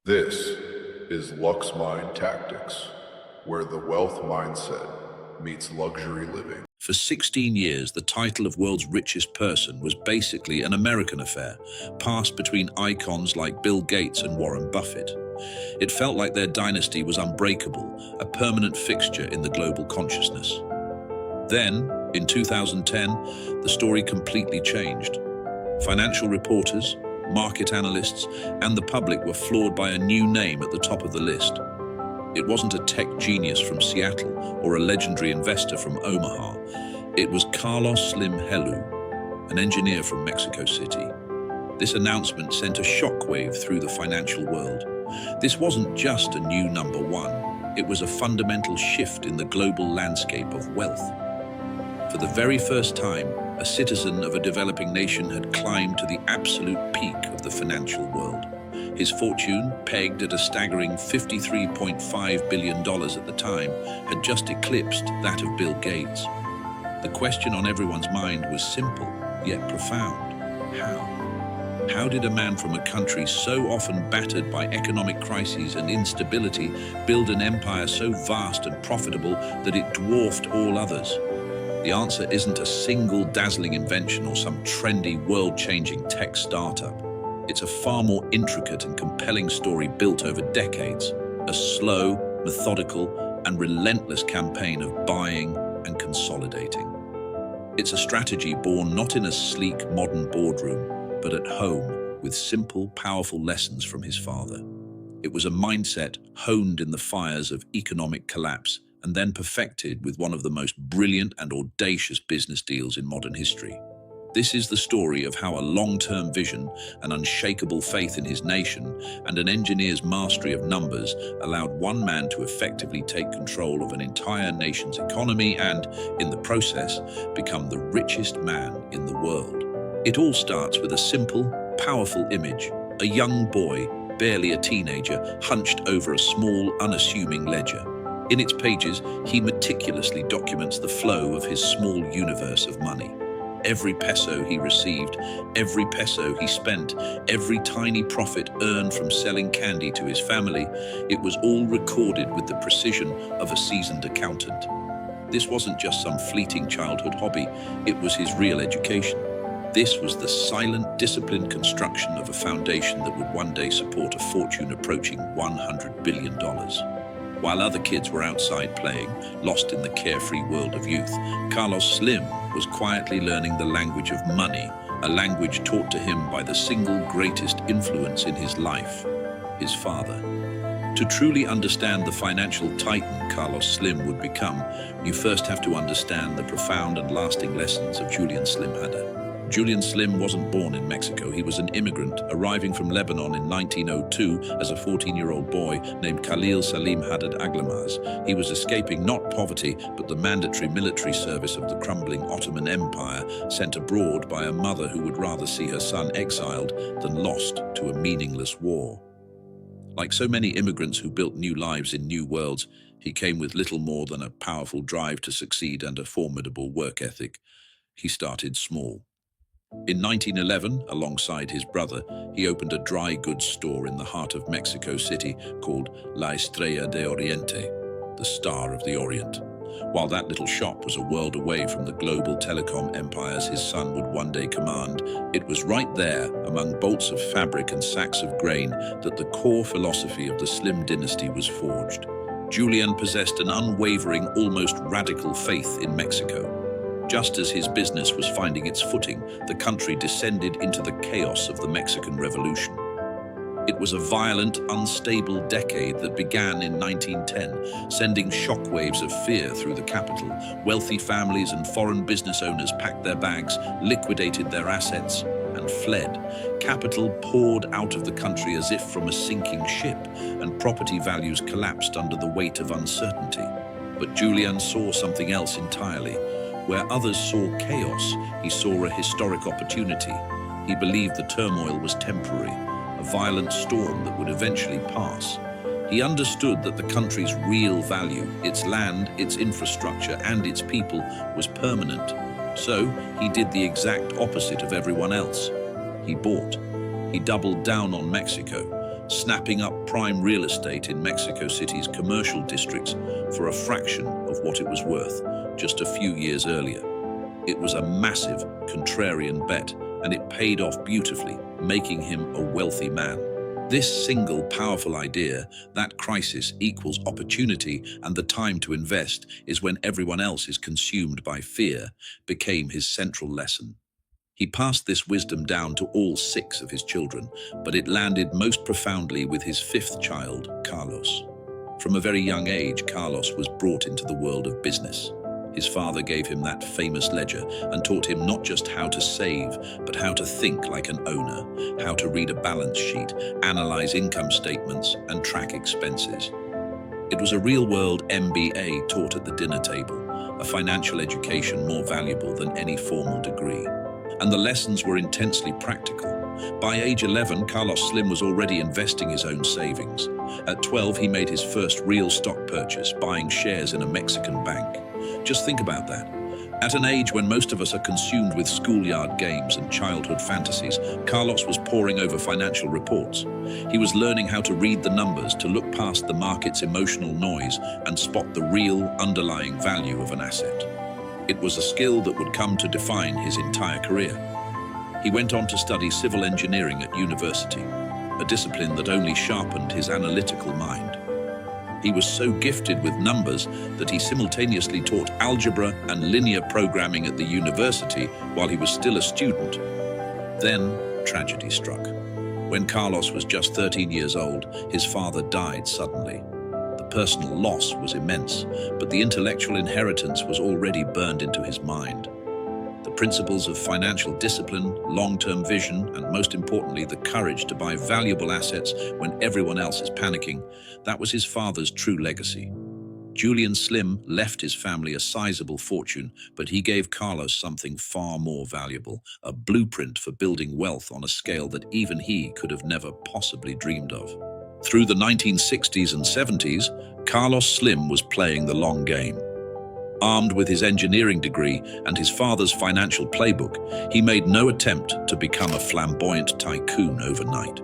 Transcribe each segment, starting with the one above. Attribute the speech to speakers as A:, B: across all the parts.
A: This is LuxeMind Tactics, where the wealth mindset meets luxury living.
B: For 16 years, the title of world's richest person was basically an American affair, passed between icons like Bill Gates and Warren Buffett. It felt like their dynasty was unbreakable, a permanent fixture in the global consciousness. Then, in 2010, the story completely changed. Financial reporters, market analysts, and the public were floored by a new name at the top of the list. It wasn't a tech genius from Seattle or a legendary investor from Omaha. It was Carlos Slim Helú, an engineer from Mexico City. This announcement sent a shockwave through the financial world. This wasn't just a new number one. It was a fundamental shift in the global landscape of wealth. For the very first time, a citizen of a developing nation had climbed to the absolute peak of the financial world. His fortune, pegged at a staggering $53.5 billion at the time, had just eclipsed that of Bill Gates. The question on everyone's mind was simple, yet profound. How? How did a man from a country so often battered by economic crises and instability build an empire so vast and profitable that it dwarfed all others? The answer isn't a single dazzling invention or some trendy, world-changing tech startup. It's a far more intricate and compelling story built over decades, a slow, methodical, and relentless campaign of buying and consolidating. It's a strategy born not in a sleek, modern boardroom, but at home with simple, powerful lessons from his father. It was a mindset honed in the fires of economic collapse and then perfected with one of the most brilliant and audacious business deals in modern history. This is the story of how a long-term vision, an unshakable faith in his nation, and an engineer's mastery of numbers allowed one man to effectively take control of an entire nation's economy and, in the process, become the richest man in the world. It all starts with a simple, powerful image: a young boy, barely a teenager, hunched over a small, unassuming ledger. In its pages, he meticulously documents the flow of his small universe of money. Every peso he received, every peso he spent, every tiny profit earned from selling candy to his family, it was all recorded with the precision of a seasoned accountant. This wasn't just some fleeting childhood hobby, it was his real education. This was the silent, disciplined construction of a foundation that would one day support a fortune approaching $100 billion. While other kids were outside playing, lost in the carefree world of youth, Carlos Slim was quietly learning the language of money, a language taught to him by the single greatest influence in his life, his father. To truly understand the financial titan Carlos Slim would become, you first have to understand the profound and lasting lessons of Julian Slim Haddad. Julian Slim wasn't born in Mexico. He was an immigrant arriving from Lebanon in 1902 as a 14-year-old boy named Khalil Salim Haddad Aglamaz. He was escaping not poverty, but the mandatory military service of the crumbling Ottoman Empire, sent abroad by a mother who would rather see her son exiled than lost to a meaningless war. Like so many immigrants who built new lives in new worlds, he came with little more than a powerful drive to succeed and a formidable work ethic. He started small. In 1911, alongside his brother, he opened a dry goods store in the heart of Mexico City called La Estrella de Oriente, the Star of the Orient. While that little shop was a world away from the global telecom empires his son would one day command, it was right there, among bolts of fabric and sacks of grain, that the core philosophy of the Slim dynasty was forged. Julian possessed an unwavering, almost radical faith in Mexico. Just as his business was finding its footing, the country descended into the chaos of the Mexican Revolution. It was a violent, unstable decade that began in 1910, sending shockwaves of fear through the capital. Wealthy families and foreign business owners packed their bags, liquidated their assets, and fled. Capital poured out of the country as if from a sinking ship, and property values collapsed under the weight of uncertainty. But Julian saw something else entirely. Where others saw chaos, he saw a historic opportunity. He believed the turmoil was temporary, a violent storm that would eventually pass. He understood that the country's real value, its land, its infrastructure, and its people, was permanent. So he did the exact opposite of everyone else. He bought. He doubled down on Mexico, snapping up prime real estate in Mexico City's commercial districts for a fraction of what it was worth just a few years earlier. It was a massive contrarian bet, and it paid off beautifully, making him a wealthy man. This single powerful idea, that crisis equals opportunity and the time to invest is when everyone else is consumed by fear, became his central lesson. He passed this wisdom down to all 6 of his children, but it landed most profoundly with his 5th child, Carlos. From a very young age, Carlos was brought into the world of business. His father gave him that famous ledger and taught him not just how to save, but how to think like an owner, how to read a balance sheet, analyze income statements, and track expenses. It was a real-world MBA taught at the dinner table, a financial education more valuable than any formal degree. And the lessons were intensely practical. By age 11, Carlos Slim was already investing his own savings. At 12, he made his first real stock purchase, buying shares in a Mexican bank. Just think about that. At an age when most of us are consumed with schoolyard games and childhood fantasies, Carlos was poring over financial reports. He was learning how to read the numbers, to look past the market's emotional noise and spot the real underlying value of an asset. It was a skill that would come to define his entire career. He went on to study civil engineering at university, a discipline that only sharpened his analytical mind. He was so gifted with numbers that he simultaneously taught algebra and linear programming at the university while he was still a student. Then, tragedy struck. When Carlos was just 13 years old, his father died suddenly. The personal loss was immense, but the intellectual inheritance was already burned into his mind. The principles of financial discipline, long-term vision, and most importantly, the courage to buy valuable assets when everyone else is panicking, that was his father's true legacy. Julian Slim left his family a sizable fortune, but he gave Carlos something far more valuable, a blueprint for building wealth on a scale that even he could have never possibly dreamed of. Through the 1960s and 70s, Carlos Slim was playing the long game. Armed with his engineering degree and his father's financial playbook, he made no attempt to become a flamboyant tycoon overnight.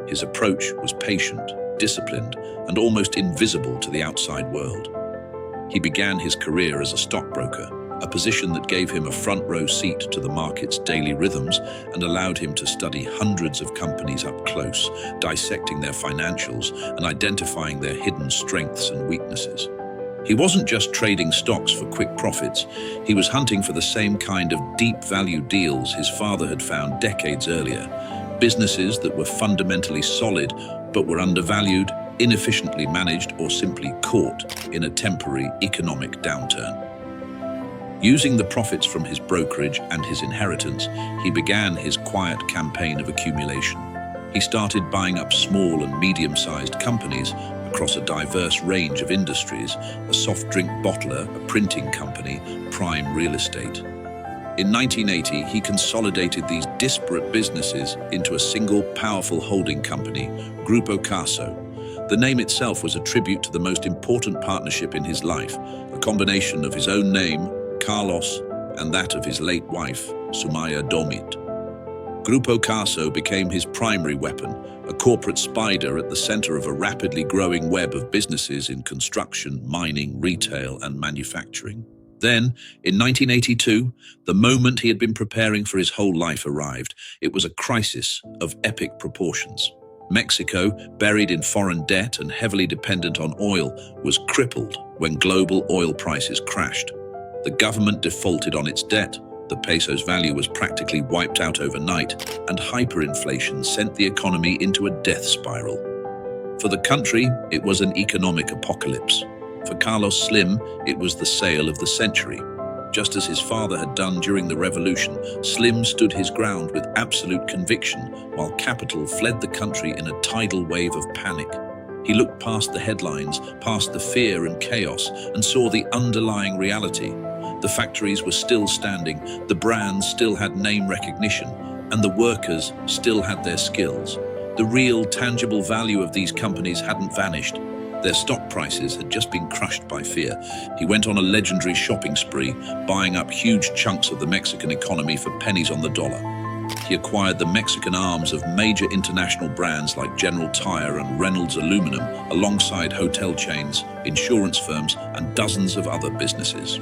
B: His approach was patient, disciplined, and almost invisible to the outside world. He began his career as a stockbroker, a position that gave him a front-row seat to the market's daily rhythms and allowed him to study hundreds of companies up close, dissecting their financials and identifying their hidden strengths and weaknesses. He wasn't just trading stocks for quick profits, he was hunting for the same kind of deep-value deals his father had found decades earlier, businesses that were fundamentally solid but were undervalued, inefficiently managed, or simply caught in a temporary economic downturn. Using the profits from his brokerage and his inheritance, he began his quiet campaign of accumulation. He started buying up small and medium-sized companies across a diverse range of industries, a soft drink bottler, a printing company, prime real estate. In 1980, he consolidated these disparate businesses into a single powerful holding company, Grupo Caso. The name itself was a tribute to the most important partnership in his life, a combination of his own name, Carlos, and that of his late wife, Sumaya Domit. Grupo Caso became his primary weapon, a corporate spider at the center of a rapidly growing web of businesses in construction, mining, retail, and manufacturing. Then, in 1982, the moment he had been preparing for his whole life arrived. It was a crisis of epic proportions. Mexico, buried in foreign debt and heavily dependent on oil, was crippled when global oil prices crashed. The government defaulted on its debt, the peso's value was practically wiped out overnight, and hyperinflation sent the economy into a death spiral. For the country, it was an economic apocalypse. For Carlos Slim, it was the sale of the century. Just as his father had done during the revolution, Slim stood his ground with absolute conviction, while capital fled the country in a tidal wave of panic. He looked past the headlines, past the fear and chaos, and saw the underlying reality. The factories were still standing, the brands still had name recognition, and the workers still had their skills. The real, tangible value of these companies hadn't vanished. Their stock prices had just been crushed by fear. He went on a legendary shopping spree, buying up huge chunks of the Mexican economy for pennies on the dollar. He acquired the Mexican arms of major international brands like General Tire and Reynolds Aluminum, alongside hotel chains, insurance firms, and dozens of other businesses.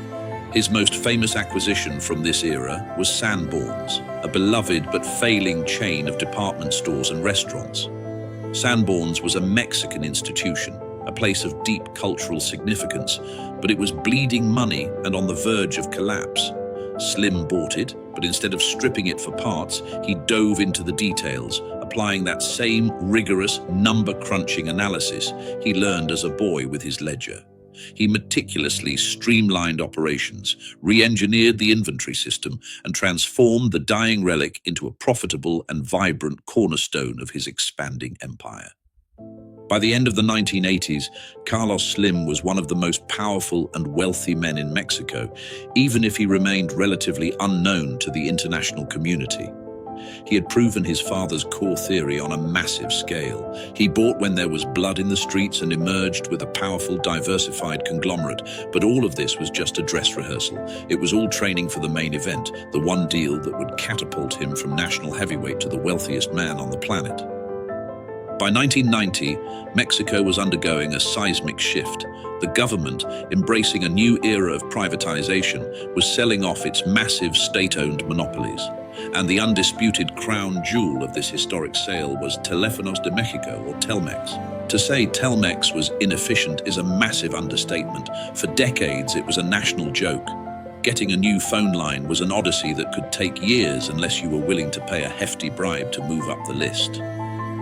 B: His most famous acquisition from this era was Sanborn's, a beloved but failing chain of department stores and restaurants. Sanborn's was a Mexican institution, a place of deep cultural significance, but it was bleeding money and on the verge of collapse. Slim bought it, but instead of stripping it for parts, he dove into the details, applying that same rigorous, number-crunching analysis he learned as a boy with his ledger. He meticulously streamlined operations, re-engineered the inventory system, and transformed the dying relic into a profitable and vibrant cornerstone of his expanding empire. By the end of the 1980s, Carlos Slim was one of the most powerful and wealthy men in Mexico, even if he remained relatively unknown to the international community. He had proven his father's core theory on a massive scale. He bought when there was blood in the streets and emerged with a powerful, diversified conglomerate. But all of this was just a dress rehearsal. It was all training for the main event, the one deal that would catapult him from national heavyweight to the wealthiest man on the planet. By 1990, Mexico was undergoing a seismic shift. The government, embracing a new era of privatization, was selling off its massive state-owned monopolies. And the undisputed crown jewel of this historic sale was Teléfonos de Mexico, or Telmex. To say Telmex was inefficient is a massive understatement. For decades, it was a national joke. Getting a new phone line was an odyssey that could take years unless you were willing to pay a hefty bribe to move up the list.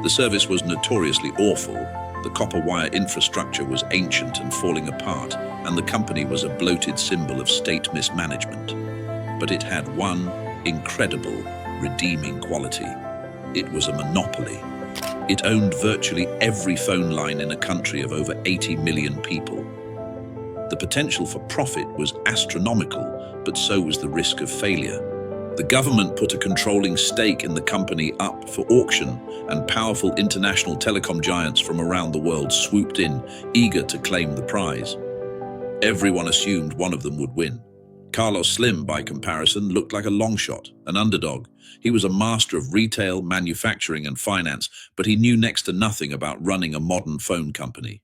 B: The service was notoriously awful, the copper wire infrastructure was ancient and falling apart, and the company was a bloated symbol of state mismanagement. But it had one incredible, redeeming quality. It was a monopoly. It owned virtually every phone line in a country of over 80 million people. The potential for profit was astronomical, but so was the risk of failure. The government put a controlling stake in the company up for auction, and powerful international telecom giants from around the world swooped in, eager to claim the prize. Everyone assumed one of them would win. Carlos Slim, by comparison, looked like a long shot, an underdog. He was a master of retail, manufacturing, and finance, but he knew next to nothing about running a modern phone company.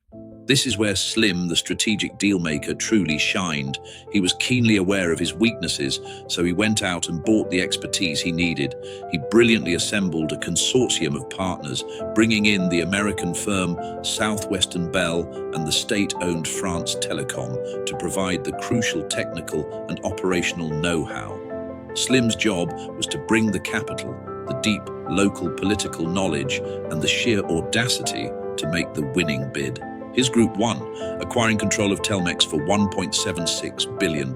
B: This is where Slim, the strategic deal-maker, truly shined. He was keenly aware of his weaknesses, so he went out and bought the expertise he needed. He brilliantly assembled a consortium of partners, bringing in the American firm Southwestern Bell and the state-owned France Telecom to provide the crucial technical and operational know-how. Slim's job was to bring the capital, the deep local political knowledge, and the sheer audacity to make the winning bid. His group won, acquiring control of Telmex for $1.76 billion.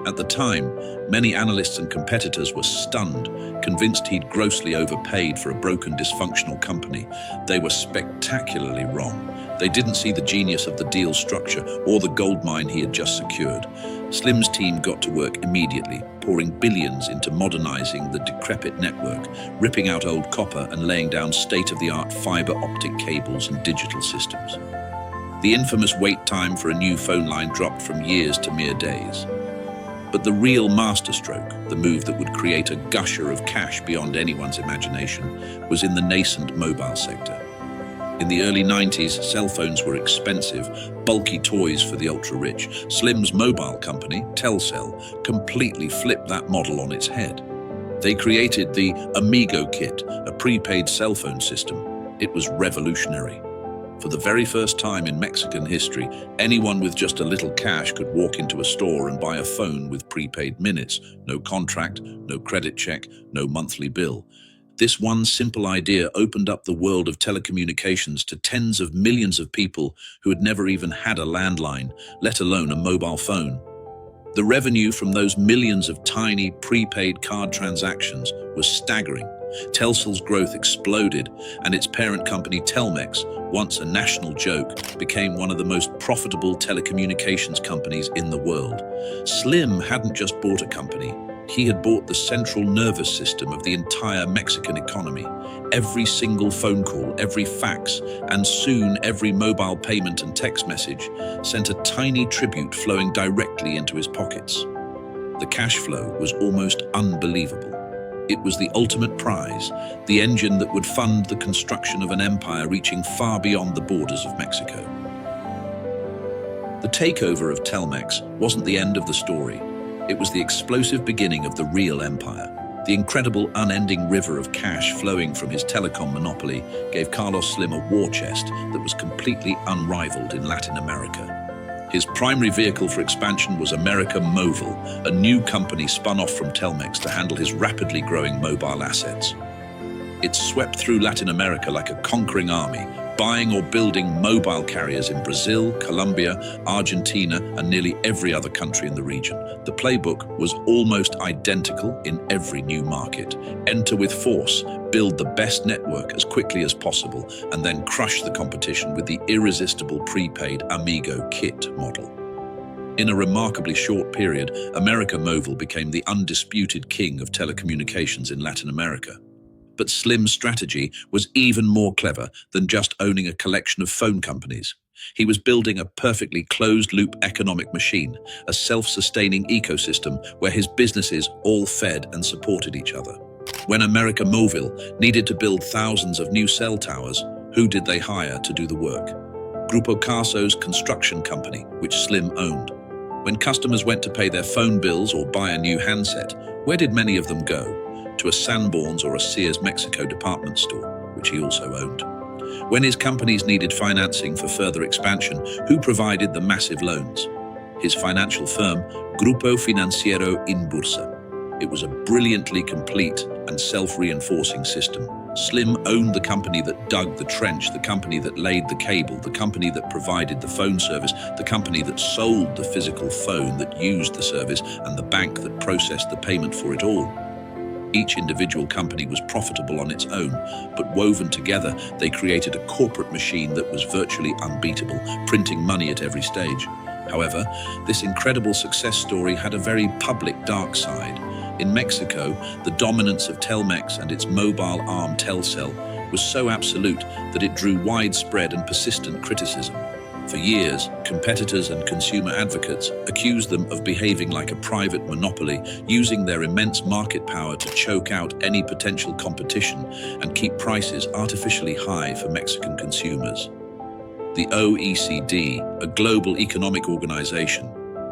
B: At the time, many analysts and competitors were stunned, convinced he'd grossly overpaid for a broken, dysfunctional company. They were spectacularly wrong. They didn't see the genius of the deal structure or the gold mine he had just secured. Slim's team got to work immediately, pouring billions into modernizing the decrepit network, ripping out old copper and laying down state-of-the-art fiber optic cables and digital systems. The infamous wait time for a new phone line dropped from years to mere days. But the real masterstroke, the move that would create a gusher of cash beyond anyone's imagination, was in the nascent mobile sector. In the early 90s, cell phones were expensive, bulky toys for the ultra-rich. Slim's mobile company, Telcel, completely flipped that model on its head. They created the Amigo Kit, a prepaid cell phone system. It was revolutionary. For the very first time in Mexican history, anyone with just a little cash could walk into a store and buy a phone with prepaid minutes. No contract, no credit check, no monthly bill. This one simple idea opened up the world of telecommunications to tens of millions of people who had never even had a landline, let alone a mobile phone. The revenue from those millions of tiny prepaid card transactions was staggering. Telcel's growth exploded, and its parent company Telmex, once a national joke, became one of the most profitable telecommunications companies in the world. Slim hadn't just bought a company. He had bought the central nervous system of the entire Mexican economy. Every single phone call, every fax, and soon every mobile payment and text message sent a tiny tribute flowing directly into his pockets. The cash flow was almost unbelievable. It was the ultimate prize, the engine that would fund the construction of an empire reaching far beyond the borders of Mexico. The takeover of Telmex wasn't the end of the story. It was the explosive beginning of the real empire. The incredible unending river of cash flowing from his telecom monopoly gave Carlos Slim a war chest that was completely unrivaled in Latin America. His primary vehicle for expansion was América Móvil, a new company spun off from Telmex to handle his rapidly growing mobile assets. It swept through Latin America like a conquering army, buying or building mobile carriers in Brazil, Colombia, Argentina, and nearly every other country in the region. The playbook was almost identical in every new market. Enter with force, build the best network as quickly as possible, and then crush the competition with the irresistible prepaid Amigo kit model. In a remarkably short period, América Móvil became the undisputed king of telecommunications in Latin America. But Slim's strategy was even more clever than just owning a collection of phone companies. He was building a perfectly closed-loop economic machine, a self-sustaining ecosystem where his businesses all fed and supported each other. When América Móvil needed to build thousands of new cell towers, who did they hire to do the work? Grupo Carso's construction company, which Slim owned. When customers went to pay their phone bills or buy a new handset, where did many of them go? To a Sanborns or a Sears Mexico department store, which he also owned. When his companies needed financing for further expansion, who provided the massive loans? His financial firm, Grupo Financiero Inbursa. It was a brilliantly complete and self-reinforcing system. Slim owned the company that dug the trench, the company that laid the cable, the company that provided the phone service, the company that sold the physical phone that used the service, and the bank that processed the payment for it all. Each individual company was profitable on its own, but woven together, they created a corporate machine that was virtually unbeatable, printing money at every stage. However, this incredible success story had a very public dark side. In Mexico, the dominance of Telmex and its mobile arm Telcel was so absolute that it drew widespread and persistent criticism. For years, competitors and consumer advocates accused them of behaving like a private monopoly, using their immense market power to choke out any potential competition and keep prices artificially high for Mexican consumers. The OECD, a global economic organization,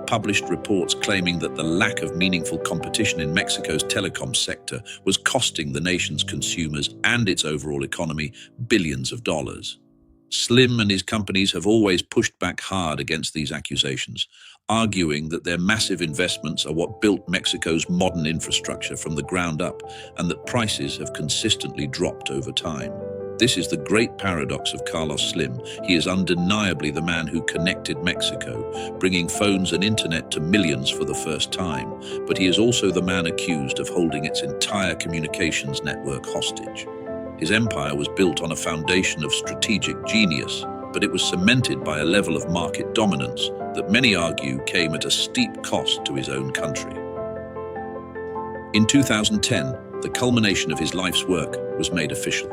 B: published reports claiming that the lack of meaningful competition in Mexico's telecom sector was costing the nation's consumers and its overall economy billions of dollars. Slim and his companies have always pushed back hard against these accusations, arguing that their massive investments are what built Mexico's modern infrastructure from the ground up and that prices have consistently dropped over time. This is the great paradox of Carlos Slim. He is undeniably the man who connected Mexico, bringing phones and internet to millions for the first time, but he is also the man accused of holding its entire communications network hostage. His empire was built on a foundation of strategic genius, but it was cemented by a level of market dominance that many argue came at a steep cost to his own country. In 2010, the culmination of his life's work was made official.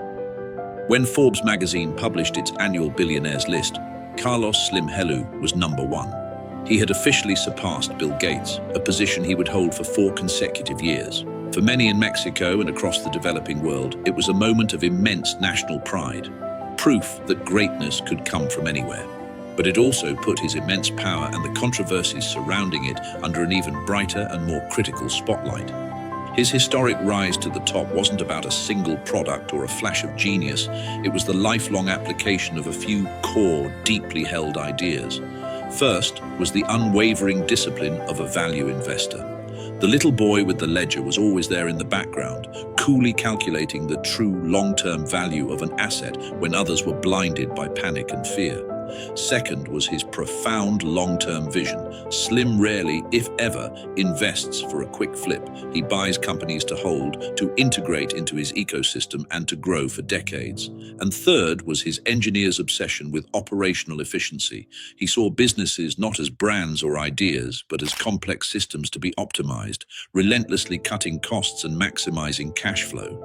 B: When Forbes magazine published its annual Billionaires list, Carlos Slim Helú was #1. He had officially surpassed Bill Gates, a position he would hold for 4 consecutive years. For many in Mexico and across the developing world, it was a moment of immense national pride, proof that greatness could come from anywhere. But it also put his immense power and the controversies surrounding it under an even brighter and more critical spotlight. His historic rise to the top wasn't about a single product or a flash of genius. It was the lifelong application of a few core, deeply held ideas. First was the unwavering discipline of a value investor. The little boy with the ledger was always there in the background, coolly calculating the true long-term value of an asset when others were blinded by panic and fear. Second was his profound long-term vision. Slim rarely, if ever, invests for a quick flip. He buys companies to hold, to integrate into his ecosystem, and to grow for decades. And third was his engineer's obsession with operational efficiency. He saw businesses not as brands or ideas, but as complex systems to be optimized, relentlessly cutting costs and maximizing cash flow.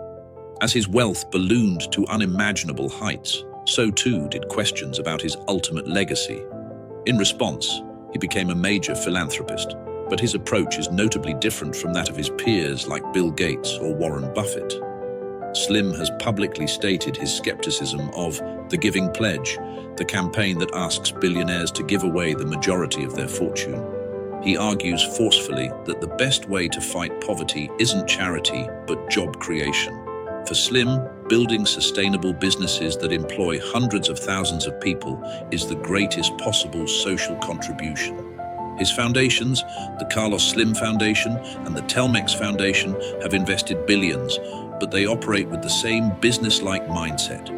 B: As his wealth ballooned to unimaginable heights, so too did questions about his ultimate legacy. In response, he became a major philanthropist, but his approach is notably different from that of his peers like Bill Gates or Warren Buffett. Slim has publicly stated his skepticism of the Giving Pledge, the campaign that asks billionaires to give away the majority of their fortune. He argues forcefully that the best way to fight poverty isn't charity, but job creation. For Slim, building sustainable businesses that employ hundreds of thousands of people is the greatest possible social contribution. His foundations, the Carlos Slim Foundation and the Telmex Foundation, have invested billions, but they operate with the same business-like mindset,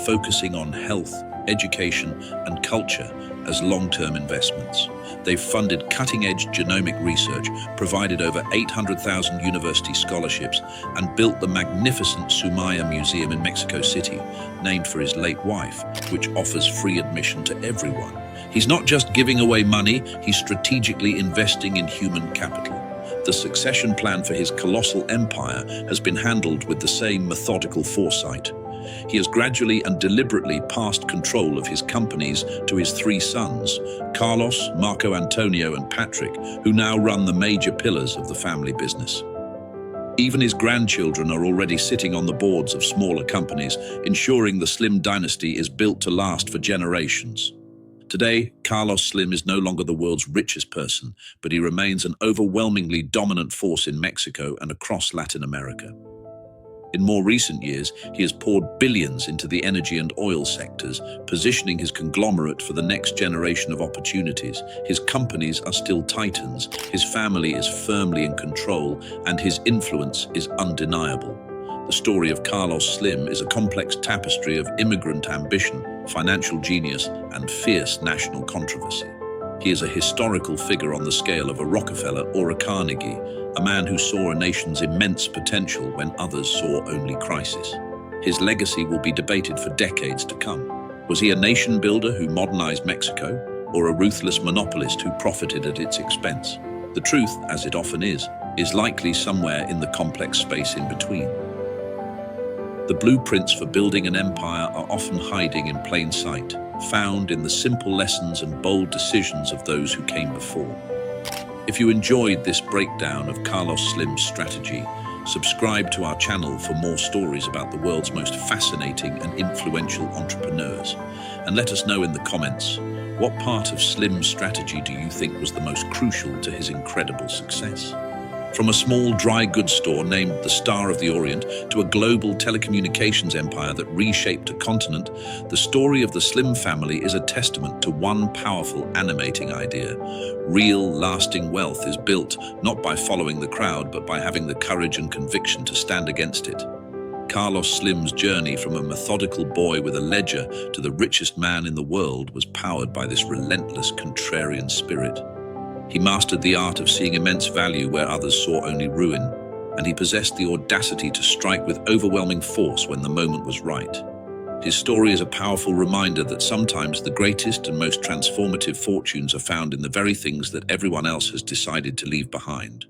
B: focusing on health, education, and culture as long-term investments. They've funded cutting-edge genomic research, provided over 800,000 university scholarships, and built the magnificent Sumaya Museum in Mexico City, named for his late wife, which offers free admission to everyone. He's not just giving away money, he's strategically investing in human capital. The succession plan for his colossal empire has been handled with the same methodical foresight. He has gradually and deliberately passed control of his companies to his three sons, Carlos, Marco Antonio, and Patrick, who now run the major pillars of the family business. Even his grandchildren are already sitting on the boards of smaller companies, ensuring the Slim dynasty is built to last for generations. Today, Carlos Slim is no longer the world's richest person, but he remains an overwhelmingly dominant force in Mexico and across Latin America. In more recent years, he has poured billions into the energy and oil sectors, positioning his conglomerate for the next generation of opportunities. His companies are still titans, his family is firmly in control, and his influence is undeniable. The story of Carlos Slim is a complex tapestry of immigrant ambition, financial genius, and fierce national controversy. He is a historical figure on the scale of a Rockefeller or a Carnegie, a man who saw a nation's immense potential when others saw only crisis. His legacy will be debated for decades to come. Was he a nation builder who modernized Mexico, or a ruthless monopolist who profited at its expense? The truth, as it often is likely somewhere in the complex space in between. The blueprints for building an empire are often hiding in plain sight, found in the simple lessons and bold decisions of those who came before. If you enjoyed this breakdown of Carlos Slim's strategy, subscribe to our channel for more stories about the world's most fascinating and influential entrepreneurs. And let us know in the comments, what part of Slim's strategy do you think was the most crucial to his incredible success? From a small dry goods store named the Star of the Orient to a global telecommunications empire that reshaped a continent, the story of the Slim family is a testament to one powerful, animating idea. Real, lasting wealth is built not by following the crowd, but by having the courage and conviction to stand against it. Carlos Slim's journey from a methodical boy with a ledger to the richest man in the world was powered by this relentless contrarian spirit. He mastered the art of seeing immense value where others saw only ruin, and he possessed the audacity to strike with overwhelming force when the moment was right. His story is a powerful reminder that sometimes the greatest and most transformative fortunes are found in the very things that everyone else has decided to leave behind.